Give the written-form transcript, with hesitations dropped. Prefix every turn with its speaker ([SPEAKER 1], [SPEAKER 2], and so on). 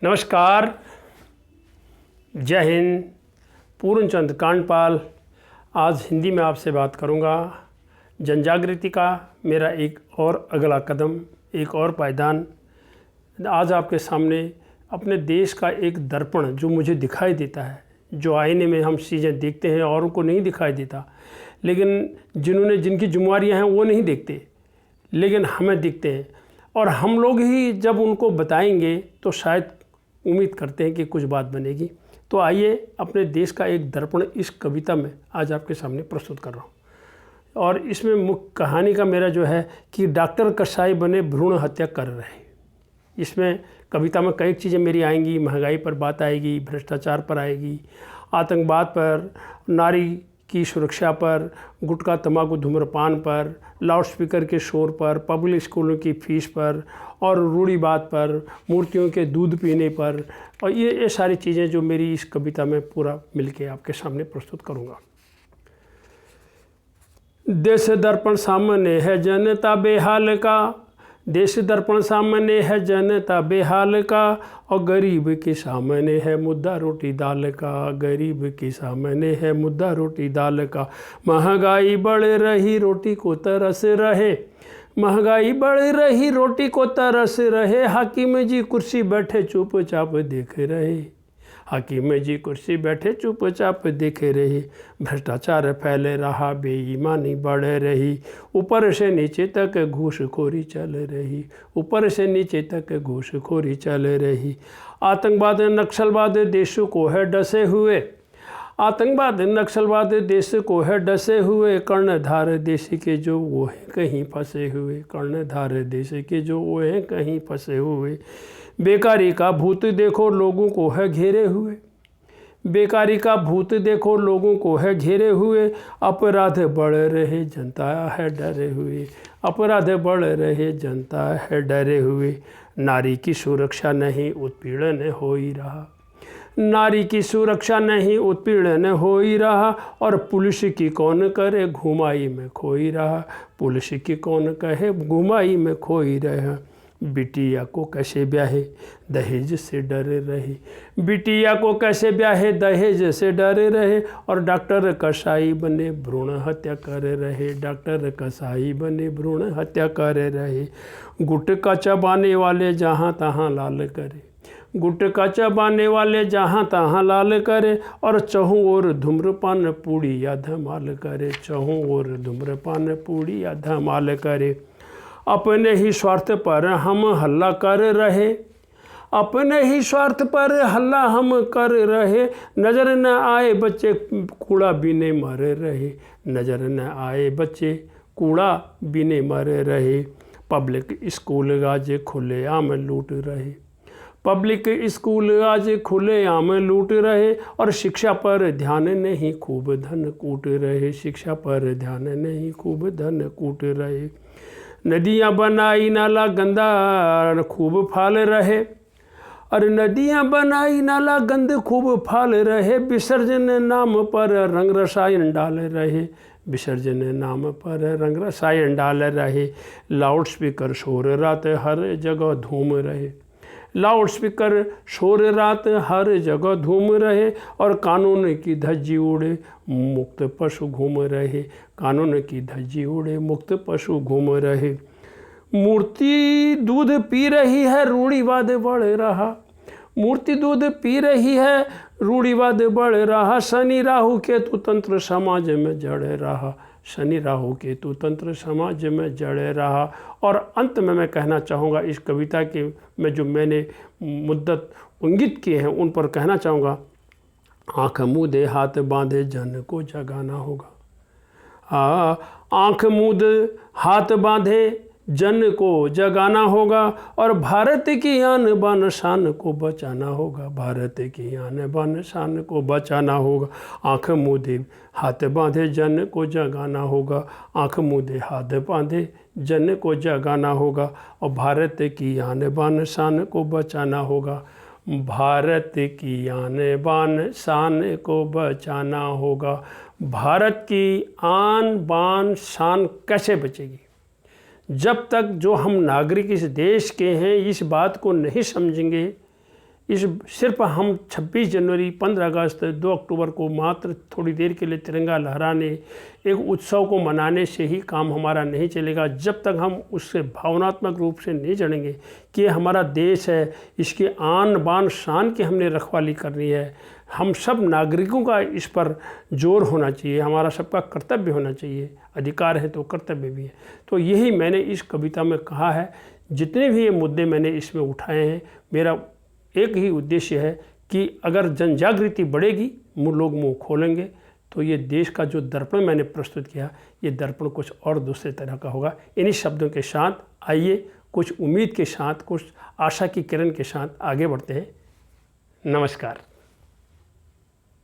[SPEAKER 1] नमस्कार, जय हिंद। पूर्णचंद कांडपाल आज हिंदी में आपसे बात करूंगा। जन जागृति का मेरा एक और अगला कदम, एक और पायदान। आज आपके सामने अपने देश का एक दर्पण जो मुझे दिखाई देता है, जो आईने में हम चीज़ें देखते हैं औरों को नहीं दिखाई देता, लेकिन जिनकी जिम्मेवारियाँ हैं वो नहीं देखते, लेकिन हमें दिखते हैं। और हम लोग ही जब उनको बताएंगे तो शायद उम्मीद करते हैं कि कुछ बात बनेगी। तो आइए अपने देश का एक दर्पण इस कविता में आज आपके सामने प्रस्तुत कर रहा हूँ। और इसमें मुख्य कहानी का मेरा जो है कि डॉक्टर कसाई बने भ्रूण हत्या कर रहे। इसमें कविता में कई चीज़ें मेरी आएंगी। महंगाई पर बात आएगी, भ्रष्टाचार पर आएगी, आतंकवाद पर, नारी की सुरक्षा पर, गुटखा तंबाकू धूम्रपान पर, लाउडस्पीकर के शोर पर, पब्लिक स्कूलों की फीस पर और रूढ़िवाद पर, मूर्तियों के दूध पीने पर, और ये सारी चीज़ें जो मेरी इस कविता में पूरा मिलके आपके सामने प्रस्तुत करूँगा। देश दर्पण सामने है जनता बेहाल का, देश दर्पण सामने है जनता बेहाल का, और गरीब के सामने है मुद्दा रोटी दाल का, गरीब के सामने है मुद्दा रोटी दाल का। महंगाई बढ़ रही रोटी को तरस रहे, महंगाई बढ़ रही रोटी को तरस रहे, हाकिम जी कुर्सी बैठे चुपचाप देख रहे, हाकिम जी कुर्सी बैठे चुपचाप देखे रहे। भ्रष्टाचार फैल रहा, बेईमानी बढ़ रही, ऊपर से नीचे तक घूसखोरी चल रही, ऊपर से नीचे तक घूसखोरी चल रही। आतंकवाद नक्सलवाद देश को है डसे हुए, आतंकवाद नक्सलवाद देश को है डसे हुए, कर्णधार देश के जो वो हैं कहीं फंसे हुए, कर्णधार देश के जो वो हैं कहीं फंसे हुए। बेकारी का भूत देखो लोगों को है घेरे हुए, बेकारी का भूत देखो लोगों को है घेरे हुए, अपराध बढ़ रहे जनता है डरे हुए, अपराध बढ़ रहे जनता है डरे हुए। नारी की सुरक्षा नहीं उत्पीड़न हो ही रहा, नारी की सुरक्षा नहीं उत्पीड़न हो ही रहा, और पुलिस की कौन करे घुमाई में खो ही रहा, पुलिस की कौन कहे घुमाई में खो ही रहा। बिटिया को कैसे ब्याहे दहेज से डरे रहे, बिटिया को कैसे ब्याहे दहेज से डरे रहे, और डॉक्टर कसाई बने भ्रूण हत्या कर रहे, डॉक्टर कसाई बने भ्रूण हत्या कर रहे। गुटखा चबाने वाले जहाँ तहाँ लाल करे, गुटखा चबाने वाले जहाँ तहाँ लाल करे, और चहु ओर धूम्रपान पूड़ी या धमाल करे, चहु ओर धूम्रपान पूड़ी या धमाल करे। अपने ही स्वार्थ पर हम हल्ला कर रहे, अपने ही स्वार्थ पर हल्ला हम कर रहे, नज़र न आए बच्चे कूड़ा बीने मर रहे, नज़र न आए बच्चे कूड़ा बीने मर रहे। पब्लिक स्कूल आज खुले आम लूट रहे, पब्लिक स्कूल आज खुले आम लूट रहे, और शिक्षा पर ध्यान नहीं खूब धन कूट रहे, शिक्षा पर ध्यान नहीं खूब धन कूट रहे। नदियाँ बनाई नाला गंदा खूब फाल रहे, और नदियाँ बनाई नाला गंद खूब फाल रहे, विसर्जन नाम पर रंग रसायन डाल रहे, विसर्जन नाम पर रंग रसायन डाल रहे। लाउड स्पीकर शोर रात हर जगह धूम रहे, लाउड स्पीकर शोर रात हर जगह धूम रहे, और कानून की धज्जी उड़े मुक्त पशु घूम रहे, कानून की धज्जी उड़े मुक्त पशु घूम रहे। मूर्ति दूध पी रही है रूढ़िवाद बढ़ रहा, मूर्ति दूध पी रही है रूढ़िवाद बढ़ रहा, शनि राहु केतु तंत्र समाज में जड़ रहा, शनि राहु केतु तंत्र समाज में जड़े रहा। और अंत में मैं कहना चाहूँगा इस कविता के में जो मैंने मुद्दत इंगित किए हैं उन पर कहना चाहूँगा। आँख मूंदे हाथ बांधे जन को जगाना होगा, आँख मूंदे हाथ बांधे जन को जगाना होगा, और भारत की आन बान शान को बचाना होगा, भारत की आन बान शान को बचाना होगा। आँख मूंदे हाथ बांधे जन को जगाना होगा, आँख मूंदे हाथ बांधे जन को जगाना होगा, और भारत की आन बान शान को बचाना होगा, भारत की आन बान शान को बचाना होगा। भारत की आन बान शान कैसे बचेगी? जब तक जो हम नागरिक इस देश के हैं इस बात को नहीं समझेंगे, इस सिर्फ हम 26 जनवरी, 15 अगस्त, 2 अक्टूबर को मात्र थोड़ी देर के लिए तिरंगा लहराने, एक उत्सव को मनाने से ही काम हमारा नहीं चलेगा। जब तक हम उससे भावनात्मक रूप से नहीं जुड़ेंगे कि हमारा देश है, इसकी आन बान शान की हमने रखवाली करनी है, हम सब नागरिकों का इस पर जोर होना चाहिए, हमारा सबका कर्तव्य होना चाहिए। अधिकार है तो कर्तव्य भी है। तो यही मैंने इस कविता में कहा है। जितने भी ये मुद्दे मैंने इसमें उठाए हैं, मेरा एक ही उद्देश्य है कि अगर जन जागृति बढ़ेगी, लोग मुंह खोलेंगे, तो ये देश का जो दर्पण मैंने प्रस्तुत किया, ये दर्पण कुछ और दूसरे तरह का होगा। इन्हीं शब्दों के साथ आइए कुछ उम्मीद के साथ, कुछ आशा की किरण के साथ आगे बढ़ते हैं। नमस्कार।